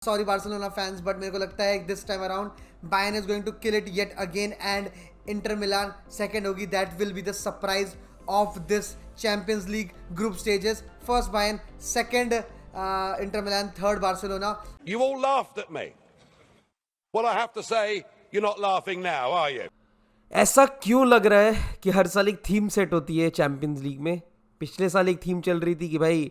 Sorry Barcelona fans, but मेरे को लगता है this time around Bayern is going to kill it yet again and Inter Milan second होगी. That will be the surprise of this Champions League group stages. First Bayern, second Inter Milan, third Barcelona. You all laughed at me. Well, I have to say, you're not laughing now, are you? ऐसा क्यों लग रहा है कि हर साल एक theme set होती है चैंपियंस लीग में? पिछले साल एक थीम चल रही थी कि भाई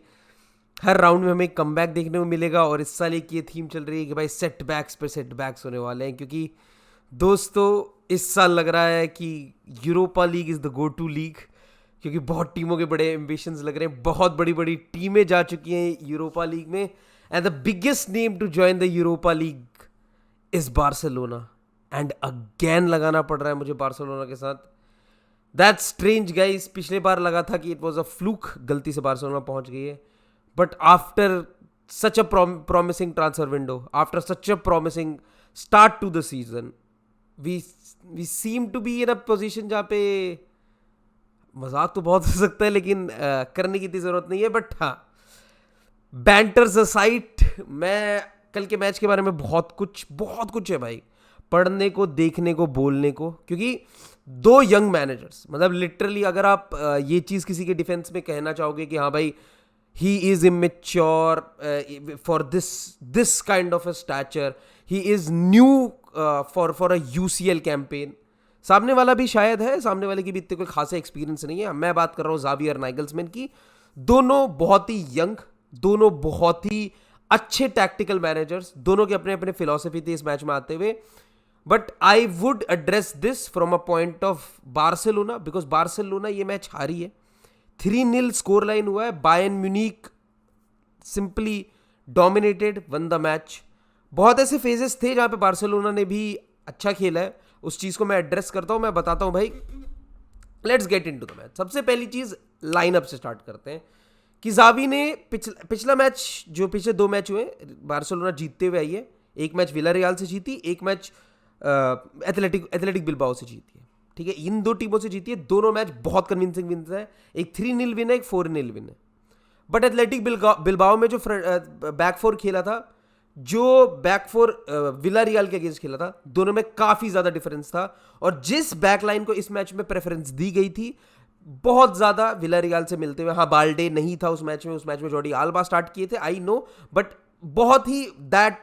हर राउंड में हमें एक कमबैक देखने को मिलेगा, और इस साल एक ये थीम चल रही है कि भाई सेटबैक्स पर सेटबैक्स होने वाले हैं, क्योंकि दोस्तों इस साल लग रहा है कि Europa League is the go to league, क्योंकि बहुत टीमों के बड़े एम्बिशंस लग रहे हैं, बहुत बड़ी बड़ी टीमें जा चुकी हैं यूरोपा लीग में, and the biggest name to join the Europa League is Barcelona, and again लगाना पड़ रहा है मुझे बार्सिलोना के साथ. That's strange guys. पिछले बार लगा था कि इट वाज अ फ्लूक, गलती से बार्सिलोना पहुंच गई है, but after such a promising transfer window, after such a promising start to the season, we seem to be in a position जहाँ पे मजाक तो बहुत हो सकता है लेकिन करने की इतनी ज़रूरत नहीं है. बट हाँ, बैंटर्स असाइड, मैं कल के मैच के बारे में बहुत कुछ है भाई पढ़ने को, देखने को, बोलने को, क्योंकि दो यंग मैनेजर्स, मतलब लिटरली अगर आप ये चीज़ किसी के डिफेंस में कहना चाहोगे कि हाँ भाई he is immature for this kind of a stature, he is new for a UCL campaign. सामने वाला भी शायद है, सामने वाले की भी इतने कोई खासा एक्सपीरियंस नहीं है. मैं बात कर रहा हूँ ज़ावियर नाइगल्समैन की. दोनों बहुत ही यंग, दोनों बहुत ही अच्छे टैक्टिकल मैनेजर्स, दोनों के अपने अपने फिलॉसफी थी इस मैच में आते हुए. But I would address this from a point of Barcelona, because Barcelona ये मैच हारी है. 3-0 स्कोर लाइन हुआ है. Bayern Munich simply dominated, one the match. बहुत ऐसे फेजेस थे जहां पे बार्सिलोना ने भी अच्छा खेला है, उस चीज़ को मैं एड्रेस करता हूं. मैं बताता हूं भाई, let's get into the match. सबसे पहली चीज़ लाइनअप से स्टार्ट करते हैं कि जावी ने पिछला मैच, जो पिछले दो मैच हुए बार्सिलोना जीतते हुए आई है. एक मैच विलारियल से जीती, एक मैच एथलेटिक बिल्बाओ से जीती है. ठीक है, इन दो टीमों से जीती है. दोनों मैच बहुत कन्विंसिंग विन है. एक 3-0 विन है, एक 4-0 विन है. बट एथलेटिक बिल्बाओ में जो बैक फोर खेला था, जो बैक फोर विलारियल के अगेंस्ट खेला था, दोनों में काफ़ी ज़्यादा डिफरेंस था. और जिस बैक लाइन को इस मैच में प्रेफरेंस दी गई थी, बहुत ज़्यादा विलारियल से मिलते हुए. हाँ, बाल्डे नहीं था उस मैच में जॉर्डी आल्बा स्टार्ट किए थे, आई नो, बट बहुत ही दैट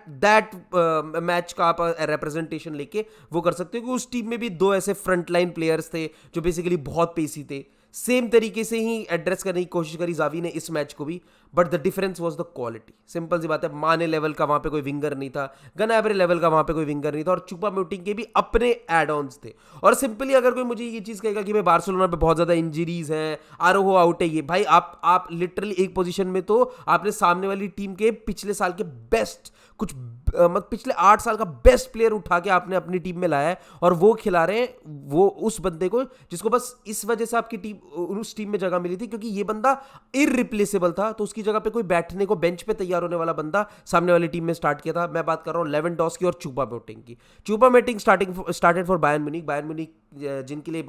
मैच का आप रिप्रेजेंटेशन लेके वो कर सकते हो कि उस टीम में भी दो ऐसे फ्रंट लाइन प्लेयर्स थे जो बेसिकली बहुत पेसी थे. सेम तरीके से ही एड्रेस करने की कोशिश करी जावी ने इस मैच को भी, but the difference was the quality. Simple सी बात है, माने लेवल का वहां पे कोई विंगर नहीं था, गनाब्रे लेवल का वहां पे कोई विंगर नहीं था, और चुपामोटिंग के भी अपने एड ऑन्स थे. और सिंपली अगर कोई मुझे ये चीज़ कहेगा कि भाई बार्सिलोना पे बहुत ज़्यादा इंजरीज हैं, आरोहो आउट है, ये भाई आप लिटरली एक पोजीशन में तो आपने सामने वाली टीम के पिछले साल के बेस्ट, कुछ मतलब पिछले 8 साल का बेस्ट प्लेयर उठा के आपने अपनी टीम में लाया है, और वो खिला रहे हैं वो उस बंदे को जिसको बस इस वजह से आपकी टीम, उस टीम में जगह मिली थी क्योंकि ये बंदा इररिप्लेसेबल था. तो उसकी जगह पे कोई बैठने को, बेंच पे तैयार होने वाला बंदा सामने वाली टीम में स्टार्ट किया था. मैं बात कर रहा हूँ लेवेंडोस्की और चुपामोटिंग की. चुपामोटिंग स्टार्टेड फॉर बायर्न म्यूनिख, जिनके लिए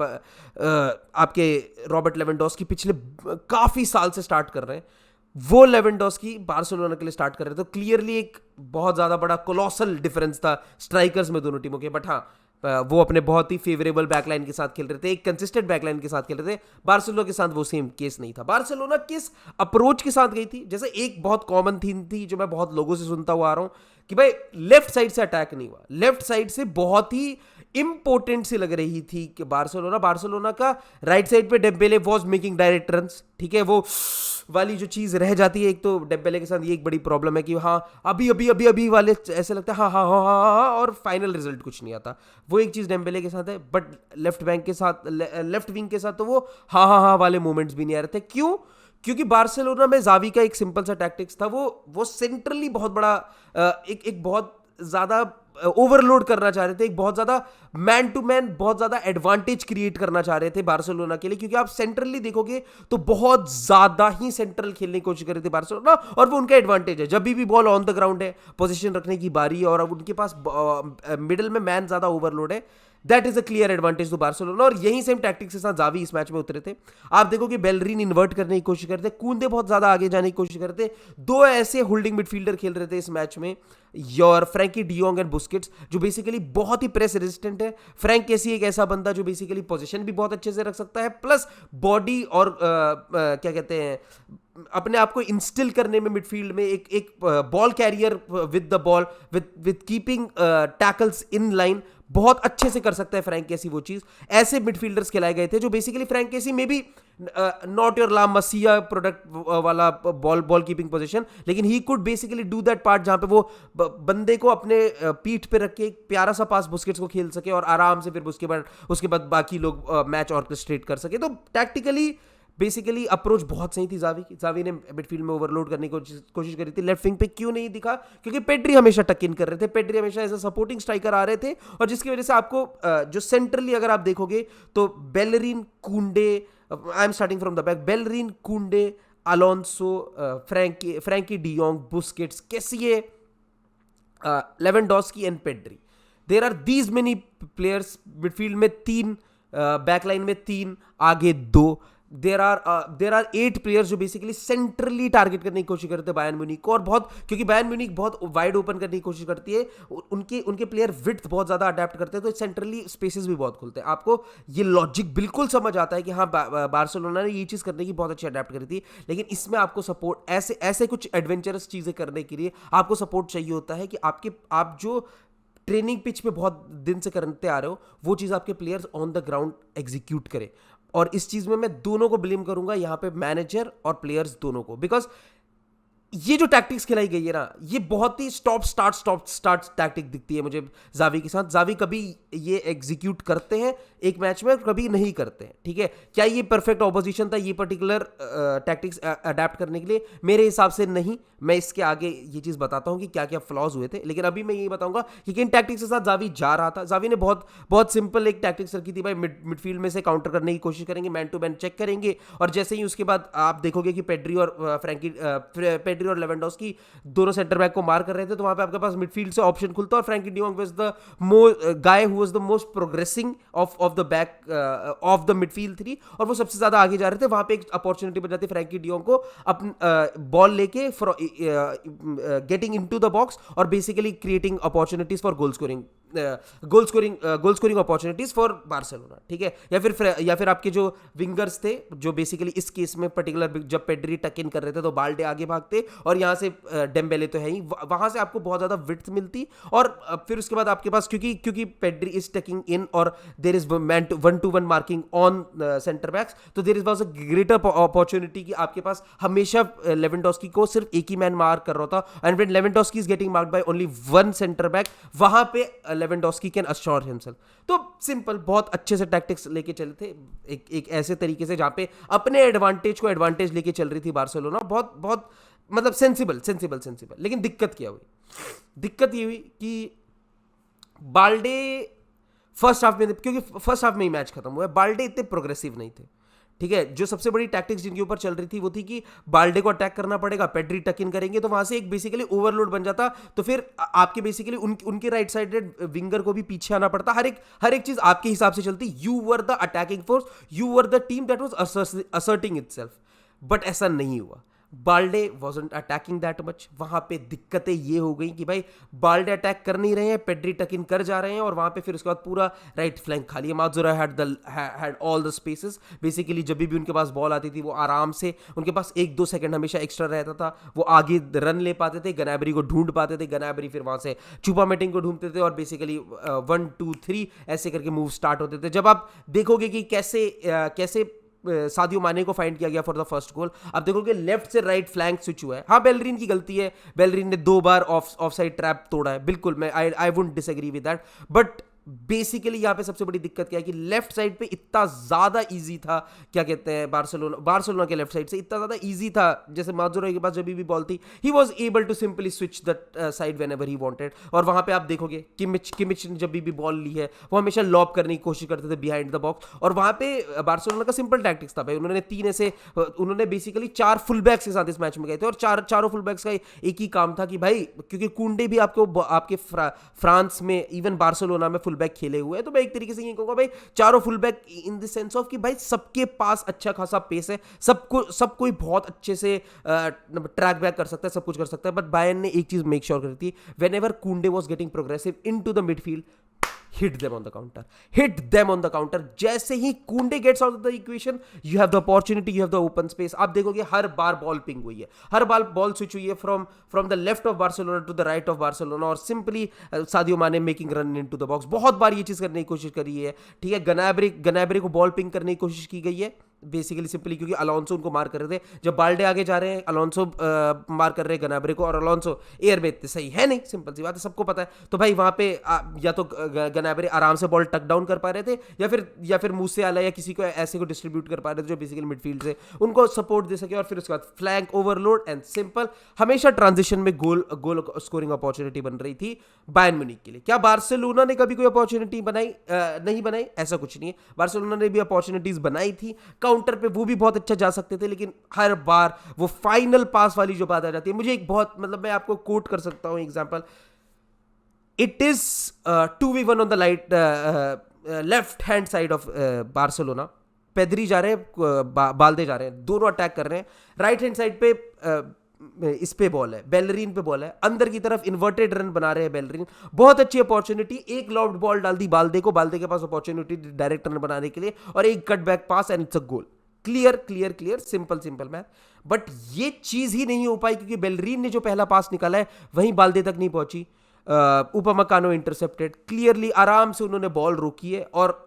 आपके रॉबर्ट लेवेंडोस्की पिछले काफ़ी साल से स्टार्ट कर रहे हैं. वो लेवेंडोस्की बार्सिलोना के लिए स्टार्ट कर रहे थे. तो क्लियरली एक बहुत ज़्यादा बड़ा कोलोसल डिफरेंस था स्ट्राइकर्स में दोनों टीमों के. बट हाँ, वो अपने बहुत ही फेवरेबल बैकलाइन के साथ खेल रहे थे, एक कंसिस्टेंट बैकलाइन के साथ खेल रहे थे. बार्सिलोना के साथ वो सेम केस नहीं था. बार्सिलोना किस अप्रोच के साथ गई थी, जैसे एक बहुत कॉमन थीम थी जो मैं बहुत लोगों से सुनता हुआ आ रहा हूँ कि भाई लेफ्ट साइड से अटैक नहीं हुआ. लेफ्ट साइड से बहुत ही इंपोर्टेंट सी लग रही थी कि बार्सिलोना का राइट साइड पे Dembélé was making direct runs. ठीक है, वो वाली जो चीज़ रह जाती है. एक तो डेम्बेले के साथ ये एक बड़ी प्रॉब्लम है कि हाँ अभी वाले ऐसे लगता है हाँ, और फाइनल रिजल्ट कुछ नहीं आता. वो एक चीज़ डेम्बेले के साथ है. बट लेफ्ट विंग के साथ तो वो हाँ वाले मोमेंट्स भी नहीं आ रहे थे. क्यों? क्योंकि बार्सिलोना में जावी का एक सिंपल सा टैक्टिक्स था. वो सेंट्रली बहुत बड़ा एक बहुत ज़्यादा ओवरलोड करना चाह रहे थे, एक बहुत ज़्यादा मैन टू मैन, बहुत ज़्यादा एडवांटेज क्रिएट करना चाह रहे थे बार्सिलोना के लिए. क्योंकि आप सेंट्रली देखोगे तो बहुत ज़्यादा ही सेंट्रल खेलने की कोशिश कर रहे थे बार्सिलोना, और वो उनका एडवांटेज है. जब भी बॉल ऑन द ग्राउंड है, पोजीशन रखने की बारी है, और अब उनके पास मिडिल में मैन ज़्यादा ओवरलोड है, that is a clear advantage to Barcelona. और यही सेम टैक्टिक्स के साथ जावी इस मैच में उतरे थे. आप देखो कि बेलरीन इन्वर्ट करने की कोशिश करते, कूंदे बहुत ज्यादा आगे जाने की कोशिश करते. दो ऐसे होल्डिंग मिडफील्डर खेल रहे थे इस मैच में, your Frenkie de Jong and Busquets, जो बेसिकली बहुत ही प्रेस रेजिस्टेंट है। फ्रैंक केसी एक ऐसा बंदा जो बेसिकली पोजीशन भी बहुत अच्छे से रख सकता है, प्लस बॉडी और क्या कहते हैं, अपने आप को इंस्टिल करने में मिडफील्ड में एक ball carrier with the ball, with keeping tackles in line, बहुत अच्छे से कर सकता है फ्रैंक केसी वो चीज। ऐसे मिडफील्डर्स खिलाए गए थे जो बेसिकली फ्रैंक केसी में भी नॉट योर ला मसिया प्रोडक्ट वाला बॉल कीपिंग पोजीशन, लेकिन he could basically do that part जहां पे वो बंदे को अपने पीठ पे रख के एक प्यारा सा पास बुस्केट्स को खेल सके और आराम से फिर उसके बाद बाकी लोग मैच ऑर्केस्ट्रेट कर सके। तो टैक्टिकली बेसिकली अप्रोच बहुत सही थी जावी की। जावी ने मिडफील्ड में ओवरलोड करने की कोशिश करी थी। लेफ्ट विंग पे क्यों नहीं दिखा? क्योंकि पेड्री हमेशा टक इन कर रहे थे, पेड्री हमेशा एज अ सपोर्टिंग स्ट्राइकर आ रहे थे, और जिसकी वजह से आपको जो सेंट्रली अगर आप देखोगे तो Bellerin, Kounde, I am starting from the back, Bellerin, Kounde, Alonso, Frenkie de Jong, Busquets, Kessie, Lewandowski and Pedri. There are these many players, midfield में 3, बैकलाइन में 3, आगे 2। देर आर 8 प्लेयर्स जो बेसिकली सेंट्रली टारगेट करने की कोशिश करते हैं Bayern Munich को, और बहुत, क्योंकि बायर्न म्यूनिख बहुत वाइड ओपन करने की कोशिश करती है, उनके प्लेयर विड्थ बहुत ज्यादा अडेप्ट करते हैं, तो सेंट्रली स्पेसेस भी बहुत खुलते हैं। आपको ये लॉजिक बिल्कुल समझ आता है कि हाँ बार्सिलोना ने ये चीज करने की बहुत अच्छी अडेप्ट करी थी, लेकिन इसमें आपको सपोर्ट, ऐसे कुछ एडवेंचरस चीजें करने के लिए आपको सपोर्ट चाहिए होता है कि आप जो ट्रेनिंग पिच पे बहुत दिन से करते आ रहे हो वो चीज आपके players on the ground execute करें। और इस चीज में मैं दोनों को ब्लेम करूंगा, यहां पे मैनेजर और प्लेयर्स दोनों को, बिकॉज ये जो टैक्टिक्स खिलाई गई है ना, ये बहुत ही स्टॉप स्टार्ट टैक्टिक दिखती है मुझे जावी के साथ। जावी कभी ये एग्जीक्यूट करते हैं एक मैच में, कभी नहीं करते हैं, ठीक है। क्या ये परफेक्ट ऑपोजिशन था ये पर्टिकुलर टैक्टिक्स अडेप्ट करने के लिए? मेरे हिसाब से नहीं। मैं इसके आगे ये चीज बताता हूं कि क्या क्या फ्लॉज हुए थे, लेकिन अभी मैं ये बताऊंगा कि किन टैक्टिक्स के साथ जावी जा रहा था। जावी ने बहुत सिंपल एक टैक्टिक्स रखी थी भाई, मिडफील्ड में से काउंटर करने की कोशिश करेंगे, मैन टू मैन चेक करेंगे, और जैसे ही उसके बाद आप देखोगे कि पेड्री और लेवेंडोस्की दोनों सेंटर बैक को मार कर रहे थे, तो वहां पे आपके पास मिडफील्ड से ऑप्शन खुलता है, और Frenkie de Jong was the guy who was the most progressing of the back of the midfield 3, और वो सबसे ज्यादा आगे जा रहे थे। वहां पे एक अपॉर्चुनिटी बन जाती है फ्रैंकी डियोंग को अपनी बॉल लेके गेटिंग इनटू द बॉक्स और basically creating opportunities for goal scoring opportunities for Barcelona, ठीक है। या फिर आपके जो विंगर्स थे, जो बेसिकली इस केस में पर्टिकुलर जब पेड्री टक इन कर रहे थे तो बाल्डे आगे भागते, और यहां से डेम्बेले तो है ही, वहां से आपको बहुत ज्यादा विड्थ मिलती, और फिर उसके बाद आपके पास क्योंकि पेड्री इज टकिंग इन और there is 1-to-1 marking on center backs, तो there was a greater opportunity कि आपके पास हमेशा लेवेंडोस्की को सिर्फ एक ही मैन मार्क कर रहा था, and when Lewandowski is getting marked by only 1 centre back, वहां पे लेवेंडोस्की कैन अश्योर हिमसेल्फ। तो सिंपल, बहुत अच्छे से टैक्टिक्स लेके चले थे, एक ऐसे तरीके से जहां पे अपने एडवांटेज को एडवांटेज लेके चल रही थी बार्सिलोना, बहुत मतलब सेंसिबल। लेकिन दिक्कत क्या हुई? दिक्कत ये हुई कि बाल्डे फर्स्ट हाफ में, क्योंकि फर्स्ट हाफ में ही मैच खत्म हुआ है, बाल्डे इतने प्रोग्रेसिव नहीं थे, ठीक है। जो सबसे बड़ी टैक्टिक्स जिनके ऊपर चल रही थी वो थी कि बाल्डे को अटैक करना पड़ेगा, पेड्री टक इन करेंगे, तो वहां से एक बेसिकली ओवरलोड बन जाता, तो फिर आपके बेसिकली उनके राइट साइडेड विंगर को भी पीछे आना पड़ता, हर एक चीज आपके हिसाब से चलती। You were the attacking force, you were the team that was asserting itself, but ऐसा नहीं हुआ। Balde wasn't attacking that much. वहां पे दिक्कतें ये हो गई कि भाई बाल्डे अटैक कर नहीं रहे हैं, पेड्री टक इन कर जा रहे हैं, और वहां पे फिर उसके बाद पूरा राइट फ्लैंक खाली है। Mazraoui had all the spaces, basically जब भी उनके पास बॉल आती थी वो आराम से, उनके पास 1-2 सेकंड हमेशा एक्स्ट्रा रहता था, वो आगे रन ले पाते थे, गनाबरी को ढूंढ पाते थे, गनाबरी फिर वहां से चुपामेटिंग को ढूंढते थे, और बेसिकली 1, 2, 3 ऐसे करके मूव स्टार्ट होते थे। जब आप देखोगे कि कैसे सादियो माने को फाइंड किया गया फॉर द फर्स्ट गोल, अब देखोगे लेफ्ट से राइट फ्लैंक स्विच हुआ है। हाँ, बेलरीन की गलती है, बेलरीन ने 2 बार ऑफ साइड ट्रैप तोड़ा है, बिल्कुल, मैं I wouldn't disagree with that, but basically यहां पे सबसे बड़ी दिक्कत क्या है कि लेफ्ट साइड पे इतना ज्यादा इजी था, क्या कहते हैं, बार्सिलोना के लेफ्ट साइड से इतना ज्यादा इजी था, जैसे माजुरा के पास जब भी बॉल थी, he was able to simply switch the side whenever he wanted. और वहां पे आप देखोगे किमिच ने जब भी बॉल ली है वो हमेशा लॉब करने की कोशिश करते थे बिहाइंड द बॉक्स, और वहां पे बार्सिलोना का सिंपल टैक्टिक्स था भाई, उन्होंने बेसिकली 4 फुल बैक्स के साथ इस मैच में गए थे, और चारों फुल बैक्स का एक ही काम था कि भाई, क्योंकि कुंडे भी आपके फ्रांस में, इवन बार्सिलोना में फुल बैक खेले हुए हैं, तो मैं एक तरीके से ये कहूंगा भाई चारों full back in the sense of कि भाई सबके पास अच्छा खासा पेस है, सब कोई बहुत अच्छे से ट्रैक बैक कर सकता है, सब कुछ कर सकता है। बट बायर्न ने एक चीज मेक श्योर करी थी, whenever Kounde was getting progressive into the midfield, hit them on the counter, hit them on the counter। जैसे ही Kounde gets out of the equation, you have the opportunity, you have the open space। आप देखोगे हर बार ball ping हुई है, हर बार ball switch हुई है from the left of Barcelona to the right of Barcelona, और simply Sadio Mane making run into the box. बहुत बार ये चीज करने की कोशिश करी है, ठीक है। गनाब्रे को बॉल पिंग करने की कोशिश की गई है, बेसिकली सिंपली क्योंकि अलोंसो उनको मार कर रहे थे। जब बाल्डे आगे जा रहे हैं, अलोंसो मार कर रहे हैं गनाब्रे को, और अलोंसो एयर में इतने सही है नहीं, सिंपल सी बात है, सबको पता है। तो भाई वहां पे या तो गनाब्रे आराम से बॉल टक डाउन कर पा रहे थे, या फिर मूसेआला या किसी को ऐसे को डिस्ट्रीब्यूट कर पा रहे थे जो बेसिकली मिडफील्ड से उनको सपोर्ट दे सके, और फिर उसके बाद फ्लैंक ओवरलोड एंड सिंपल। हमेशा ट्रांजिशन में गोल स्कोरिंग अपॉर्चुनिटी बन रही थी बायर्न म्यूनिख के लिए। क्या बार्सिलोना ने कभी कोई अपॉर्चुनिटी नहीं बनाई? ऐसा कुछ नहीं है, बार्सिलोना ने भी अपॉर्चुनिटीज बनाई थी, काउंटर पे वो भी बहुत अच्छा जा सकते थे, लेकिन हर बार वो फाइनल पास वाली जो बात आ जाती है, मुझे एक बहुत मतलब मैं आपको कोट कर सकता हूं example, it is 2v1 on the left hand side of Barcelona. Pedri जा रहे हैं, बाल्दे जा रहे हैं, दोनों अटैक कर रहे हैं। राइट हैंड साइड पे इस पे बॉल है, बेलरीन पे बॉल है, अंदर की तरफ इन्वर्टेड रन बना रहे हैं बेलरीन, बहुत अच्छी अपॉर्चुनिटी, एक लॉब्ड बॉल डाल दी बाल्दे को, बाल्दे के पास अपॉर्चुनिटी डायरेक्ट रन बनाने के लिए, और एक cut back pass and it's a goal. Clear simple math. But ये चीज ही नहीं हो पाई क्योंकि बेलरीन ने जो पहला पास निकाला है वहीं बाल्दे तक नहीं पहुंची। उपमकानो इंटरसेप्टेड, क्लियरली आराम से उन्होंने बॉल रोकी है, और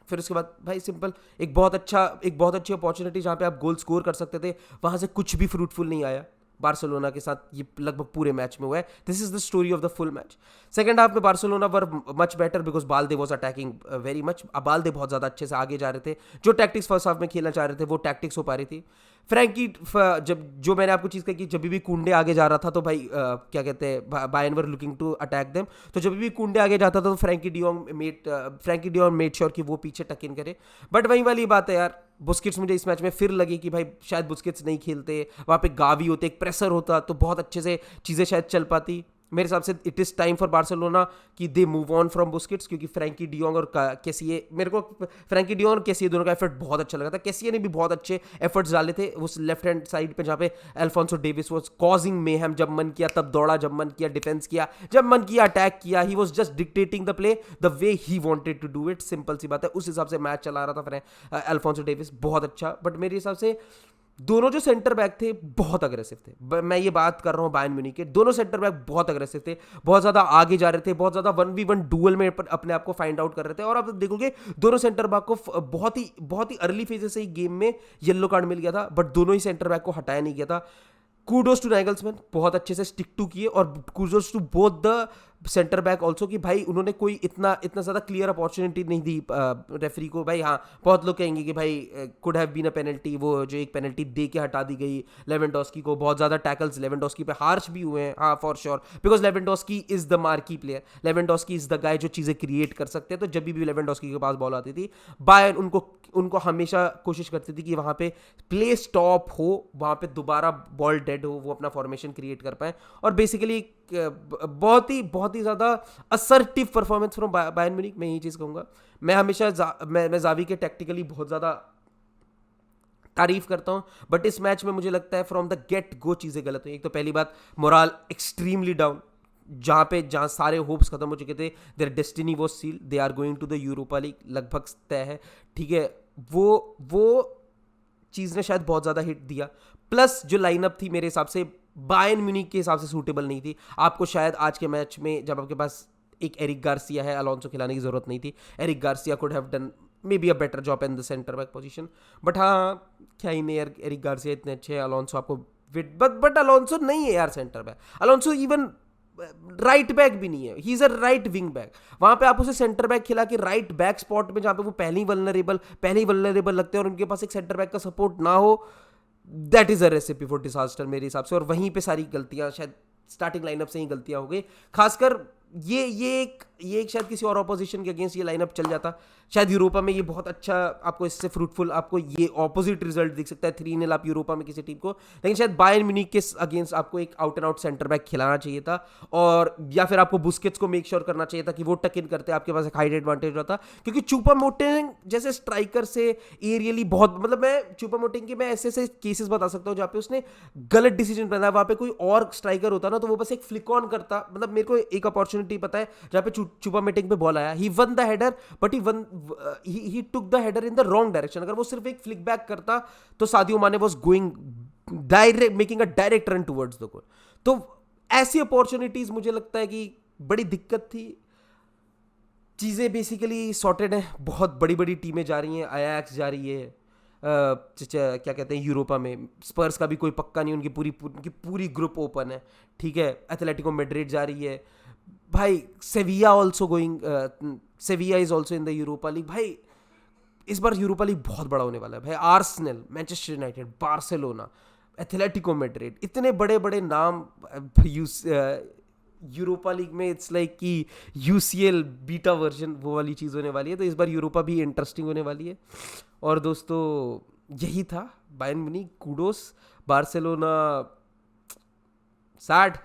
फिर उसके बाद भाई सिंपल एक बहुत अच्छी अपॉर्चुनिटी जहां पे आप गोल स्कोर कर सकते थे, वहां से कुछ भी फ्रूटफुल नहीं आया। बार्सिलोना के साथ ये लगभग पूरे मैच में हुआ है। This is the story of the full match. Second half में Barcelona were much better because Balde was attacking very much. Balde बहुत ज्यादा अच्छे से आगे जा रहे थे, जो टैक्टिक्स फर्स्ट हाफ में खेलना चाह रहे थे वो टैक्टिक्स हो पा रही थी। फ्रैंकी जो मैंने आपको चीज़ कही कि जब भी कुंडे आगे जा रहा था तो भाई क्या कहते हैं Bayern were looking to attack them, तो जब भी कुंडे आगे जाता था तो फ्रैंकी डियोंग मेड श्योर कि वो पीछे टक इन करे। बट वही वाली बात है यार, बुस्केट्स मुझे इस मैच में फिर लगी कि भाई शायद बुस्केट्स नहीं खेलते, वहाँ पे गावी होते, एक प्रेशर होता तो बहुत अच्छे से चीज़ें शायद चल पाती। मेरे हिसाब से it is time for Barcelona कि they move on from Busquets, क्योंकि फ्रैंकी डियोंग और केसीए, मेरे को फ्रैंकी डियोंग और केसीए दोनों का एफर्ट बहुत अच्छा लगा था। केसीए ने भी बहुत अच्छे एफर्ट्स डाले थे उस लेफ्ट हैंड साइड पे जहाँ पे Alfonso Davis was causing mayhem, जब मन किया तब दौड़ा, जब मन किया डिफेंस किया, जब मन किया अटैक किया। He was just dictating the play the way he wanted to do it, simple सी बात है। उस हिसाब से मैच चला रहा था अल्फोंसो डेविस, बहुत अच्छा। बट मेरे हिसाब से दोनों जो सेंटर बैक थे बहुत अग्रेसिव थे। मैं ये बात कर रहा हूँ बायर्न म्यूनिख के, दोनों सेंटर बैक बहुत अग्रेसिव थे, बहुत ज़्यादा आगे जा रहे थे, बहुत ज़्यादा 1v1 डुअल में अपने आप को फाइंड आउट कर रहे थे। और आप देखोगे दोनों सेंटर बैक को बहुत ही अर्ली फेजेस से ही गेम में येलो कार्ड मिल गया था, बट दोनों ही सेंटर बैक को हटाया नहीं गया था। कूडोस टू नाइगल्समैन, बहुत अच्छे से स्टिक टू किए, और kudos to both the centre back also कि भाई उन्होंने कोई इतना ज़्यादा क्लियर अपॉर्चुनिटी नहीं दी रेफरी को। भाई हाँ, बहुत लोग कहेंगे कि भाई could have been a penalty, वो जो एक पेनल्टी दे के हटा दी गई लेवेंडोस्की को। बहुत ज़्यादा टैकल्स लेवेंडोस्की पे हार्श भी हुए हैं, हाँ for sure, because Lewandowski is the marquee player, Lewandowski is the guy जो चीज़ें क्रिएट कर सकते हैं। तो जब भी लेवेंडोस्की के पास बॉल आती थी, बायर्न उनको हमेशा कोशिश करती थी कि वहाँ पे प्ले स्टॉप हो, वहाँ पे दोबारा बॉल डेड हो, वो अपना फॉर्मेशन क्रिएट कर पाए। और बेसिकली बहुत ही ज़्यादा assertive performance from Bayern Munich, मैं यही चीज़ कहूँगा। मैं हमेशा मैं जावी के टैक्टिकली बहुत ज़्यादा तारीफ करता हूँ, बट इस मैच में मुझे लगता है फ्रॉम द गेट गो चीज़ें गलत हुई। एक तो पहली बात, मोराल एक्सट्रीमली डाउन, जहाँ सारे होप्स खत्म हो चुके थे, their destiny was sealed, they are going to the Europa League, लगभग तय है, ठीक है। वो चीज़ ने शायद बहुत ज़्यादा हिट दिया। प्लस जो लाइनअप थी मेरे हिसाब से बायर्न म्यूनिख के हिसाब से सूटेबल नहीं थी। आपको शायद आज के मैच में जब आपके पास एक एरिक गार्सिया है, अलोंसो खिलाने की जरूरत नहीं थी। Eric Garcia could have done maybe a better job in the centre back position, but हाँ क्या ही नहीं यार, एरिक गार्सिया इतने अच्छे हैं, अलोंसो आपको बट अलोंसो नहीं है यार centre back. Alonso even right back भी नहीं है, he is a right wing back. वहां पे आप उसे सेंटर बैक खिला के राइट बैक स्पॉट में जहां पे वो पहले ही वल्नरेबल लगते हैं और उनके पास एक सेंटर बैक का सपोर्ट ना हो, that is a recipe for disaster मेरे हिसाब से। और वहीं पे सारी गलतियां शायद स्टार्टिंग लाइनअप से ही गलतियां हो गई, खासकर ये एक शायद किसी और ऑपोजिशन के अगेंस्ट ये लाइनअप चल जाता, शायद यूरोपा में ये बहुत अच्छा आपको इससे फ्रूटफुल आपको ये ऑपोजिट रिजल्ट दिख सकता है 3-0 आप यूरोपा में किसी टीम को, लेकिन शायद बायर्न म्यूनिख के अगेंस्ट आपको एक out and out centre back खिलाना चाहिए था, और या फिर आपको बुस्केट्स को मेक श्योर करना चाहिए था कि वो टक इन करते, आपके पास एक हाइट एडवांटेज होता, क्योंकि चूपामोटिंग जैसे स्ट्राइकर से एरियली बहुत, मतलब मैं चूपामोटिंग के मैं ऐसे ऐसे केसेस बता सकता हूँ जहाँ पे उसने गलत डिसीजन बनाया, वहाँ पे कोई और स्ट्राइकर होता ना तो वो बस एक फ्लिक ऑन करता, मतलब मेरे को एक अपॉर्चुनिटी पता है जहाँ पे चूपामोटिंग पे बॉल आया, he won the header but he took the header in the wrong direction, अगर वो सिर्फ एक फ्लिक बैक करता तो सादियो माने was going direct making a direct run towards the goal. तो ऐसी अपॉर्चुनिटीज मुझे लगता है कि बड़ी दिक्कत थी। चीज़ें बेसिकली सॉर्टेड हैं, बहुत बड़ी बड़ी टीमें जा रही हैं, अयाक्स जा रही है, क्या कहते हैं यूरोपा में, स्पर्स का भी कोई पक्का नहीं, उनकी पूरी ग्रुप ओपन है, ठीक है, एथलेटिको मैड्रिड जा रही है भाई, सेविया also going, सेविया is also in the Europa league भाई। इस बार यूरोपा लीग बहुत बड़ा होने वाला है भाई, Arsenal, Manchester United, Barcelona, Atletico Madrid, इतने बड़े बड़े नाम यूरोपा लीग में, इट्स लाइक कि यूसीएल बीटा वर्जन वो वाली चीज़ होने वाली है, तो इस बार यूरोपा भी इंटरेस्टिंग होने वाली है। और दोस्तों यही था Bayern Munich, kudos, Barcelona sad.